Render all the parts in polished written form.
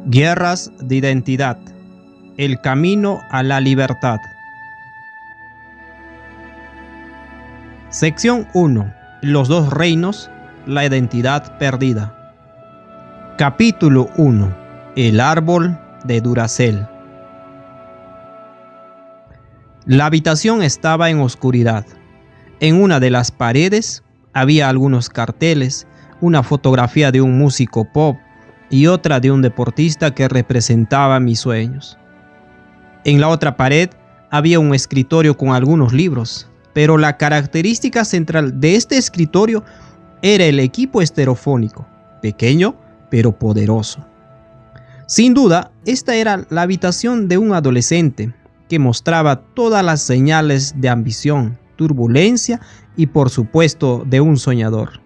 Guerras de identidad. El camino a la libertad. Sección 1. Los dos reinos. La identidad perdida. Capítulo 1. El árbol de Duracell. La habitación estaba en oscuridad. En una de las paredes había algunos carteles, una fotografía de un músico pop y otra de un deportista que representaba mis sueños. En la otra pared había un escritorio con algunos libros, pero la característica central de este escritorio era el equipo estereofónico, pequeño pero poderoso. Sin duda, esta era la habitación de un adolescente que mostraba todas las señales de ambición, turbulencia y por supuesto de un soñador.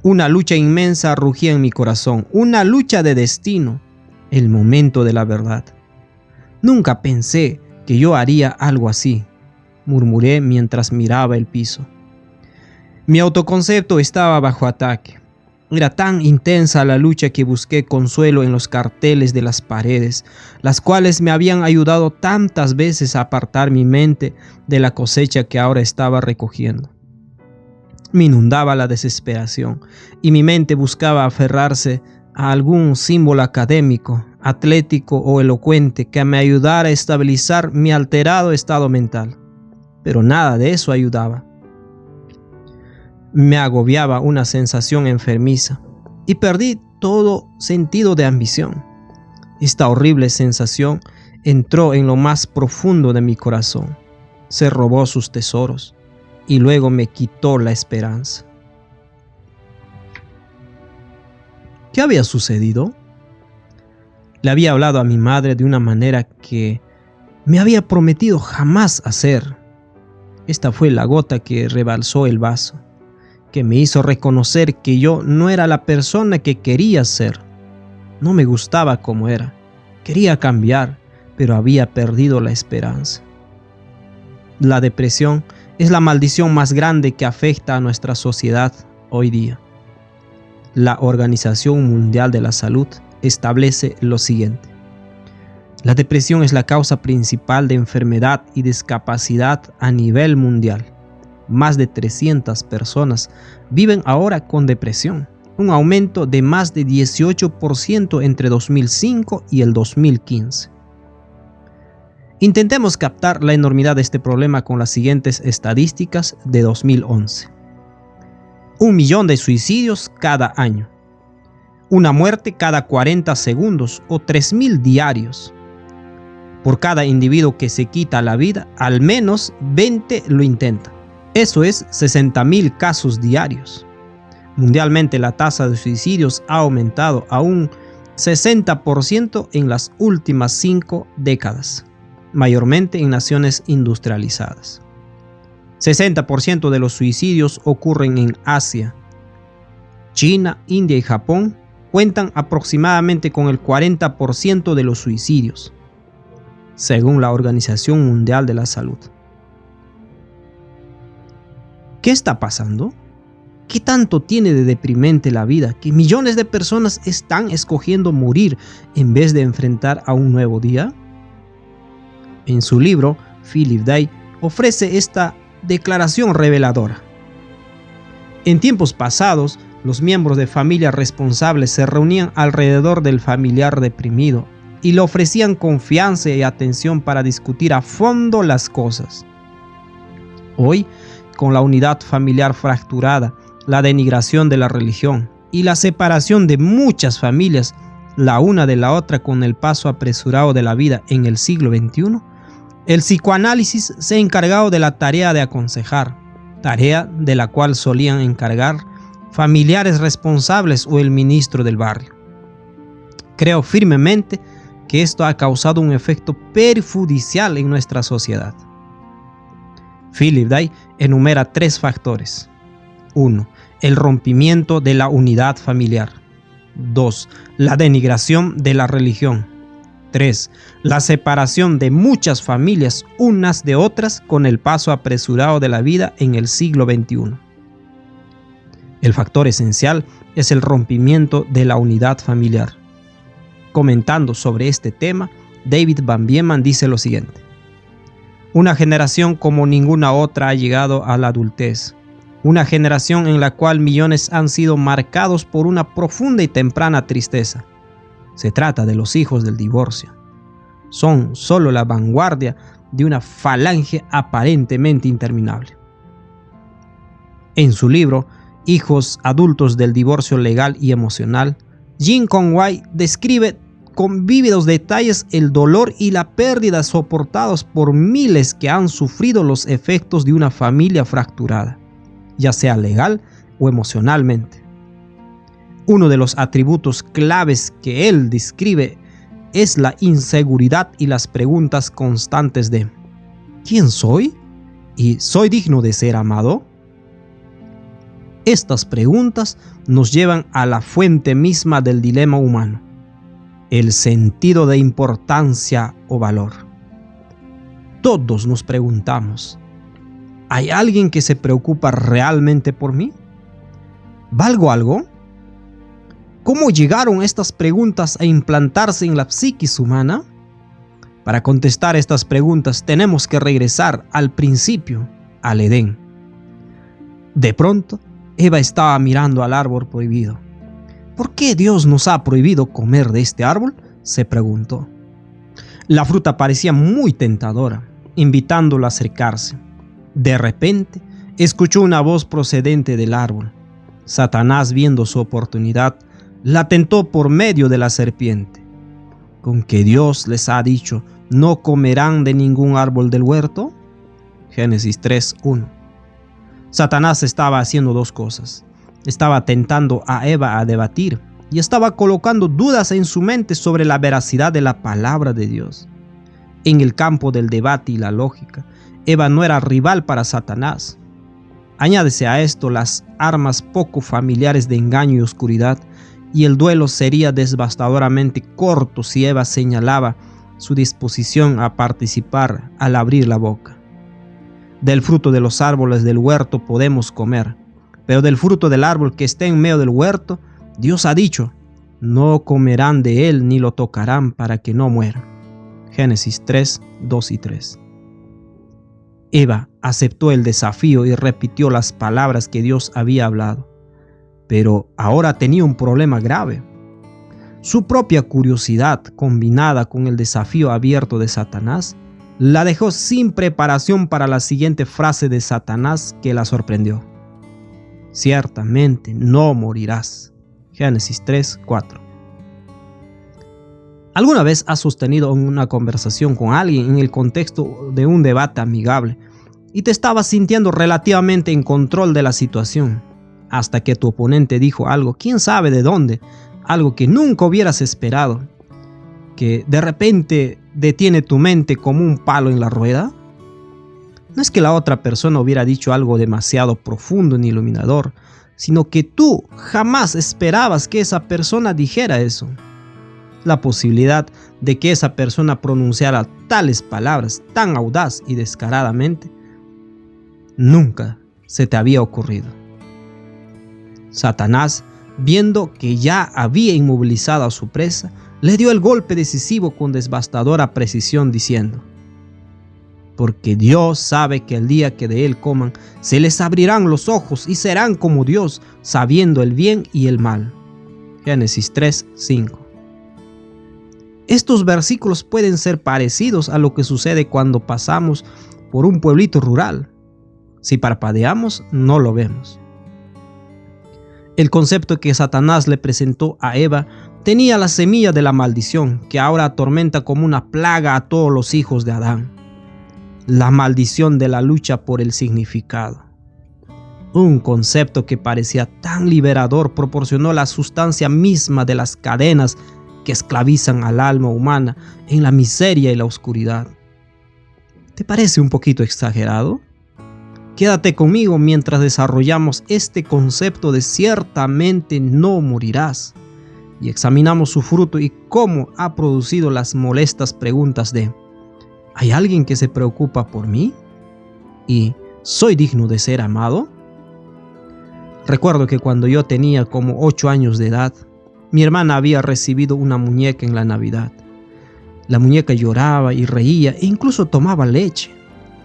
Una lucha inmensa rugía en mi corazón, una lucha de destino, el momento de la verdad. Nunca pensé que yo haría algo así, murmuré mientras miraba el piso. Mi autoconcepto estaba bajo ataque. Era tan intensa la lucha que busqué consuelo en los carteles de las paredes, las cuales me habían ayudado tantas veces a apartar mi mente de la cosecha que ahora estaba recogiendo. Me inundaba la desesperación y mi mente buscaba aferrarse a algún símbolo académico, atlético o elocuente que me ayudara a estabilizar mi alterado estado mental. Pero nada de eso ayudaba. Me agobiaba una sensación enfermiza y perdí todo sentido de ambición. Esta horrible sensación entró en lo más profundo de mi corazón, se robó sus tesoros y luego me quitó la esperanza. ¿Qué había sucedido? Le había hablado a mi madre de una manera que me había prometido jamás hacer. Esta fue la gota que rebalsó el vaso, que me hizo reconocer que yo no era la persona que quería ser. No me gustaba como era. Quería cambiar, pero había perdido la esperanza. La depresión es la maldición más grande que afecta a nuestra sociedad hoy día. La Organización Mundial de la Salud establece lo siguiente. La depresión es la causa principal de enfermedad y discapacidad a nivel mundial. Más de 300 personas viven ahora con depresión, un aumento de más de 18% entre 2005 y el 2015. Intentemos captar la enormidad de este problema con las siguientes estadísticas de 2011. 1 millón de suicidios cada año. Una muerte cada 40 segundos o 3.000 diarios. Por cada individuo que se quita la vida, al menos 20 lo intentan. Eso es 60.000 casos diarios. Mundialmente la tasa de suicidios ha aumentado a un 60% en las últimas 5 décadas, mayormente en naciones industrializadas. 60% de los suicidios ocurren en Asia. China, India y Japón cuentan aproximadamente con el 40% de los suicidios, según la Organización Mundial de la Salud. ¿Qué está pasando? ¿Qué tanto tiene de deprimente la vida que millones de personas están escogiendo morir en vez de enfrentar a un nuevo día? En su libro, Philip Day ofrece esta declaración reveladora. En tiempos pasados, los miembros de familias responsables se reunían alrededor del familiar deprimido y le ofrecían confianza y atención para discutir a fondo las cosas. Hoy, con la unidad familiar fracturada, la denigración de la religión y la separación de muchas familias, la una de la otra con el paso apresurado de la vida en el siglo XXI, el psicoanálisis se ha encargado de la tarea de aconsejar, tarea de la cual solían encargar familiares responsables o el ministro del barrio. Creo firmemente que esto ha causado un efecto perjudicial en nuestra sociedad. Philip Day enumera 3 factores. 1. El rompimiento de la unidad familiar. 2. La denigración de la religión. 3. La separación de muchas familias unas de otras con el paso apresurado de la vida en el siglo XXI. El factor esencial es el rompimiento de la unidad familiar. Comentando sobre este tema, David Van Bieman dice lo siguiente: una generación como ninguna otra ha llegado a la adultez. Una generación en la cual millones han sido marcados por una profunda y temprana tristeza. Se trata de los hijos del divorcio. Son solo la vanguardia de una falange aparentemente interminable. En su libro Hijos adultos del divorcio legal y emocional, Jim Conway describe con vívidos detalles el dolor y la pérdida soportados por miles que han sufrido los efectos de una familia fracturada, ya sea legal o emocionalmente. Uno de los atributos claves que él describe es la inseguridad y las preguntas constantes de ¿quién soy? ¿Y soy digno de ser amado? Estas preguntas nos llevan a la fuente misma del dilema humano, el sentido de importancia o valor. Todos nos preguntamos, ¿hay alguien que se preocupa realmente por mí? ¿Valgo algo? ¿Cómo llegaron estas preguntas a implantarse en la psiquis humana? Para contestar estas preguntas tenemos que regresar al principio, al Edén. De pronto, Eva estaba mirando al árbol prohibido. ¿Por qué Dios nos ha prohibido comer de este árbol?, se preguntó. La fruta parecía muy tentadora, invitándolo a acercarse. De repente, escuchó una voz procedente del árbol. Satanás, viendo su oportunidad, la tentó por medio de la serpiente. ¿Con que Dios les ha dicho, no comerán de ningún árbol del huerto? Génesis 3:1. Satanás estaba haciendo dos cosas. Estaba tentando a Eva a debatir y estaba colocando dudas en su mente sobre la veracidad de la palabra de Dios. En el campo del debate y la lógica, Eva no era rival para Satanás. Añádese a esto las armas poco familiares de engaño y oscuridad, y el duelo sería devastadoramente corto si Eva señalaba su disposición a participar al abrir la boca. Del fruto de los árboles del huerto podemos comer, pero del fruto del árbol que esté en medio del huerto, Dios ha dicho, no comerán de él ni lo tocarán para que no mueran. Génesis 3:2 y 3. Eva aceptó el desafío y repitió las palabras que Dios había hablado. Pero ahora tenía un problema grave. Su propia curiosidad, combinada con el desafío abierto de Satanás, la dejó sin preparación para la siguiente frase de Satanás que la sorprendió. Ciertamente no morirás. Génesis 3:4. ¿Alguna vez has sostenido una conversación con alguien en el contexto de un debate amigable y te estabas sintiendo relativamente en control de la situación, hasta que tu oponente dijo algo, quién sabe de dónde, algo que nunca hubieras esperado, que de repente detiene tu mente como un palo en la rueda? No es que la otra persona hubiera dicho algo demasiado profundo ni iluminador, sino que tú jamás esperabas que esa persona dijera eso. La posibilidad de que esa persona pronunciara tales palabras tan audaz y descaradamente nunca se te había ocurrido. Satanás, viendo que ya había inmovilizado a su presa, le dio el golpe decisivo con devastadora precisión diciendo, porque Dios sabe que el día que de él coman, se les abrirán los ojos y serán como Dios, sabiendo el bien y el mal. Génesis 3:5. Estos versículos pueden ser parecidos a lo que sucede cuando pasamos por un pueblito rural. Si parpadeamos, no lo vemos. El concepto que Satanás le presentó a Eva tenía la semilla de la maldición que ahora atormenta como una plaga a todos los hijos de Adán. La maldición de la lucha por el significado. Un concepto que parecía tan liberador proporcionó la sustancia misma de las cadenas que esclavizan al alma humana en la miseria y la oscuridad. ¿Te parece un poquito exagerado? Quédate conmigo mientras desarrollamos este concepto de ciertamente no morirás y examinamos su fruto y cómo ha producido las molestas preguntas de ¿hay alguien que se preocupa por mí? ¿Y soy digno de ser amado? Recuerdo que cuando yo tenía como 8 años de edad, Mi hermana había recibido una muñeca en la Navidad. La muñeca lloraba y reía e incluso tomaba leche.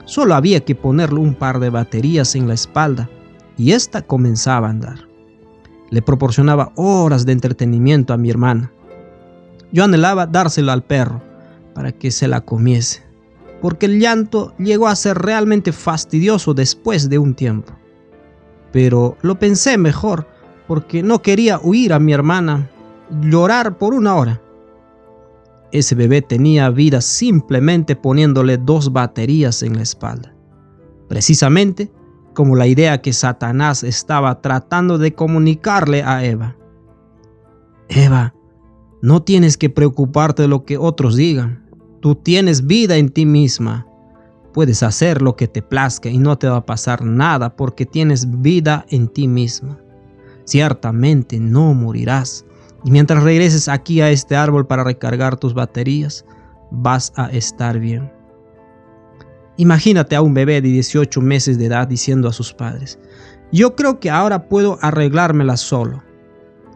Solo había que ponerle un par de baterías en la espalda y ésta comenzaba a andar. Le proporcionaba horas de entretenimiento a mi hermana. Yo anhelaba dárselo al perro para que se la comiese, porque el llanto llegó a ser realmente fastidioso después de un tiempo. Pero lo pensé mejor porque no quería oír a mi hermana llorar por una hora. Ese bebé tenía vida simplemente poniéndole 2 baterías en la espalda, precisamente como la idea que Satanás estaba tratando de comunicarle a Eva. Eva, no tienes que preocuparte de lo que otros digan. Tú tienes vida en ti misma. Puedes hacer lo que te plazca y no te va a pasar nada porque tienes vida en ti misma. Ciertamente no morirás. Y mientras regreses aquí a este árbol para recargar tus baterías, vas a estar bien. Imagínate a un bebé de 18 meses de edad diciendo a sus padres: yo creo que ahora puedo arreglármela solo.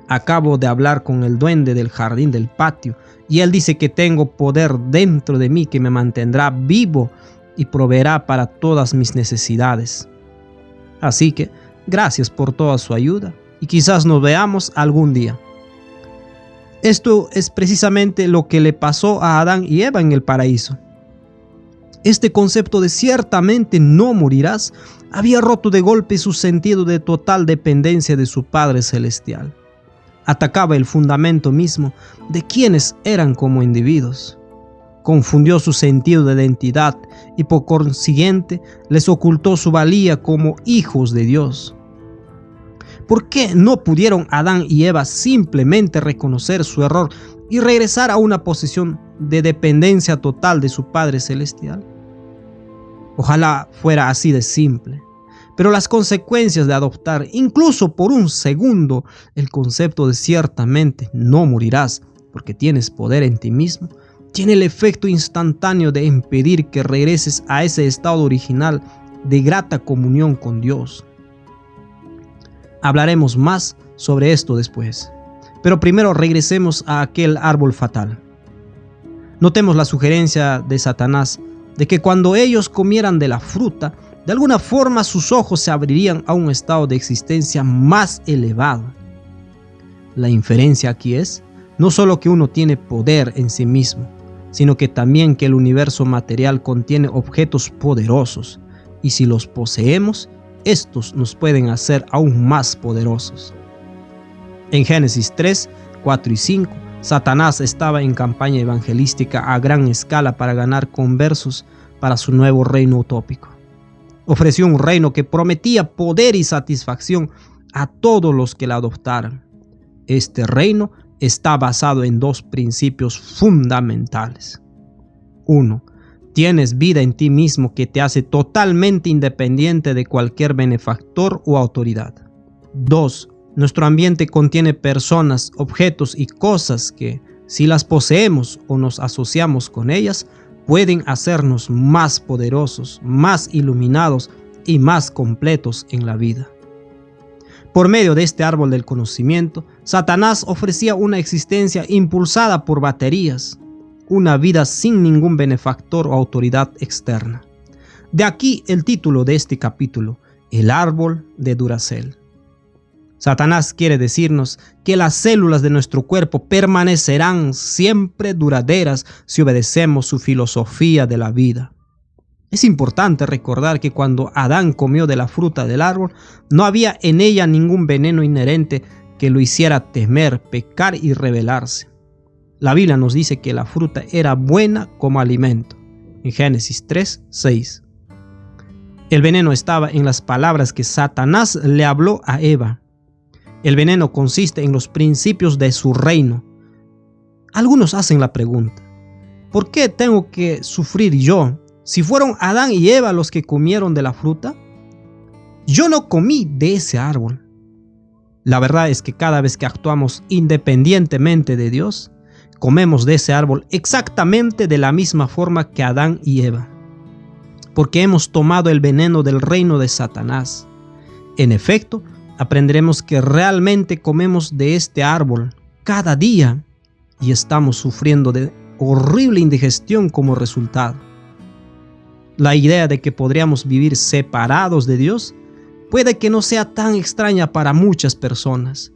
Acabo de hablar con el duende del jardín del patio y él dice que tengo poder dentro de mí que me mantendrá vivo y proveerá para todas mis necesidades. Así que gracias por toda su ayuda y quizás nos veamos algún día. Esto es precisamente lo que le pasó a Adán y Eva en el paraíso. Este concepto de ciertamente no morirás había roto de golpe su sentido de total dependencia de su Padre Celestial. Atacaba el fundamento mismo de quienes eran como individuos. Confundió su sentido de identidad y por consiguiente les ocultó su valía como hijos de Dios. ¿Por qué no pudieron Adán y Eva simplemente reconocer su error y regresar a una posición de dependencia total de su Padre Celestial? Ojalá fuera así de simple, pero las consecuencias de adoptar, incluso por un segundo, el concepto de ciertamente no morirás porque tienes poder en ti mismo, tiene el efecto instantáneo de impedir que regreses a ese estado original de grata comunión con Dios. Hablaremos más sobre esto después, pero primero regresemos a aquel árbol fatal. Notemos la sugerencia de Satanás de que cuando ellos comieran de la fruta, de alguna forma sus ojos se abrirían a un estado de existencia más elevado. La inferencia aquí es no solo que uno tiene poder en sí mismo, sino que también que el universo material contiene objetos poderosos, y si los poseemos, estos nos pueden hacer aún más poderosos. En Génesis 3, 4 y 5, Satanás estaba en campaña evangelística a gran escala para ganar conversos para su nuevo reino utópico. Ofreció un reino que prometía poder y satisfacción a todos los que la adoptaran. Este reino está basado en 2 principios fundamentales. 1. Tienes vida en ti mismo que te hace totalmente independiente de cualquier benefactor o autoridad. 2. Nuestro ambiente contiene personas, objetos y cosas que, si las poseemos o nos asociamos con ellas, pueden hacernos más poderosos, más iluminados y más completos en la vida. Por medio de este árbol del conocimiento, Satanás ofrecía una existencia impulsada por baterías, una vida sin ningún benefactor o autoridad externa. De aquí el título de este capítulo, el árbol de Duracell. Satanás quiere decirnos que las células de nuestro cuerpo permanecerán siempre duraderas si obedecemos su filosofía de la vida. Es importante recordar que cuando Adán comió de la fruta del árbol, no había en ella ningún veneno inherente que lo hiciera temer, pecar y rebelarse. La Biblia nos dice que la fruta era buena como alimento, en Génesis 3, 6. El veneno estaba en las palabras que Satanás le habló a Eva. El veneno consiste en los principios de su reino. Algunos hacen la pregunta: ¿por qué tengo que sufrir yo si fueron Adán y Eva los que comieron de la fruta? Yo no comí de ese árbol. La verdad es que cada vez que actuamos independientemente de Dios, comemos de ese árbol exactamente de la misma forma que Adán y Eva, porque hemos tomado el veneno del reino de Satanás. En efecto, aprenderemos que realmente comemos de este árbol cada día y estamos sufriendo de horrible indigestión como resultado. La idea de que podríamos vivir separados de Dios puede que no sea tan extraña para muchas personas,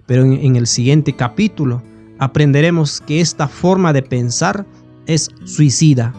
pero en el siguiente capítulo aprenderemos que esta forma de pensar es suicida